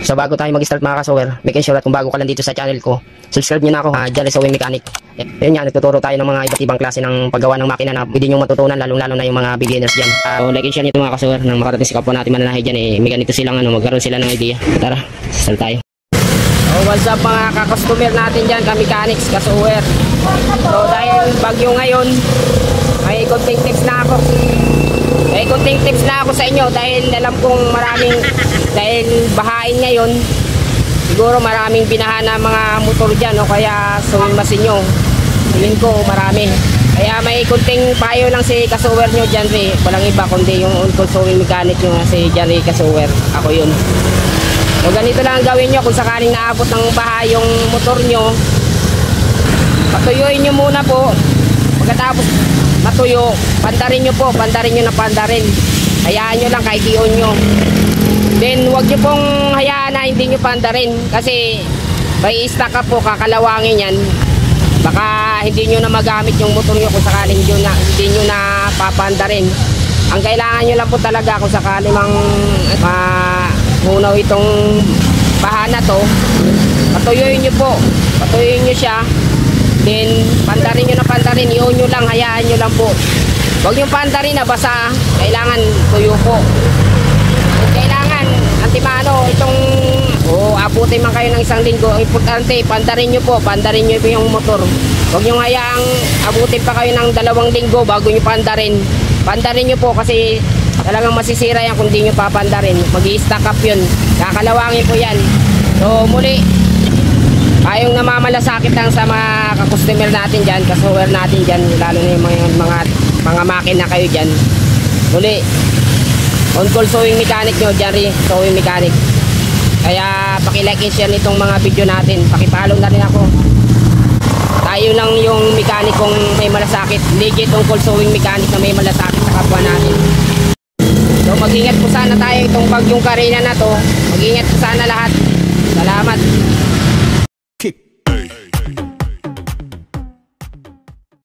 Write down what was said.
So bago tayo mag-start mga kasower, make sure at kung bago ka lang dito sa channel ko, subscribe nyo na ako, Jerry Sewing Mechanic. Yun nga, nagtuturo tayo ng mga iba't ibang klase ng paggawa ng makina na pwede nyo matutunan, lalong-lalo na yung mga beginners dyan. So like and share nito mga kasower, nang makarating si kapwa natin mananahay dyan, may ganito silang magkaroon sila ng idea. Tara, start tayo. So what's up mga ka-customer natin dyan, ka-mechanics, kasower. So dahil bagyo ngayon, may konting tips na ako. May konting tips na ako sa inyo dahil alam kong dahil bahain ngayon, siguro maraming binaha na mga motor dyan, o kaya sewing machine nyo. Tingin ko marami. Kaya may konting payo lang si kasower nyo dyan, walang iba kundi yung on-call sewing mechanic nyo, si Jerry Kasower. Ako yun. So ganito lang gawin nyo kung sakaling naabot ng baha yung motor nyo. Patuyuin nyo muna po. Pagkatapos matuyo, pandarin nyo po, pandarin nyo na pandarin. Hayaan nyo lang kahit iyon nyo. Then wag nyo pong hayaan na hindi nyo pandarin, kasi may stock up po, kakalawangin yan. Baka hindi nyo na magamit yung motor nyo kung sakaling hindi nyo na papandarin. Ang kailangan nyo lang po talaga kung sakaling mahunaw itong baha na to, patuyuin nyo po, patuyuin nyo siya. Then pandarin nyo na pandarin, iyon nyo lang, hayaan nyo lang po. Huwag nyo pandarin na basa, kailangan tuyo po. Kailangan antimano itong abutin man kayo ng isang linggo. Importante, pandarin nyo po, pandarin nyo yung motor. Huwag nyo hayaang abutin pa kayo ng 2 linggo bago nyo pandarin. Pandarin nyo po kasi talagang masisira yan kung di nyo papandarin. Mag-i-stack up yun, kakalawangin po yan. So muli, tayong namamalasakit lang sa mga ka-customer natin dyan, kasower natin dyan, lalo na yung mga makina kayo dyan. Muli, on-call sewing mechanic nyo, Jerry Sewing Mechanic. Kaya paki-like and share nitong mga video natin, paki-follow na rin ako. Tayo lang yung mechanic kung may malasakit, legit on-call sewing mechanic na may malasakit sa kapwa natin. So mag-ingat po sana tayo itong bagyong Karina na to, mag-ingat po sana lahat.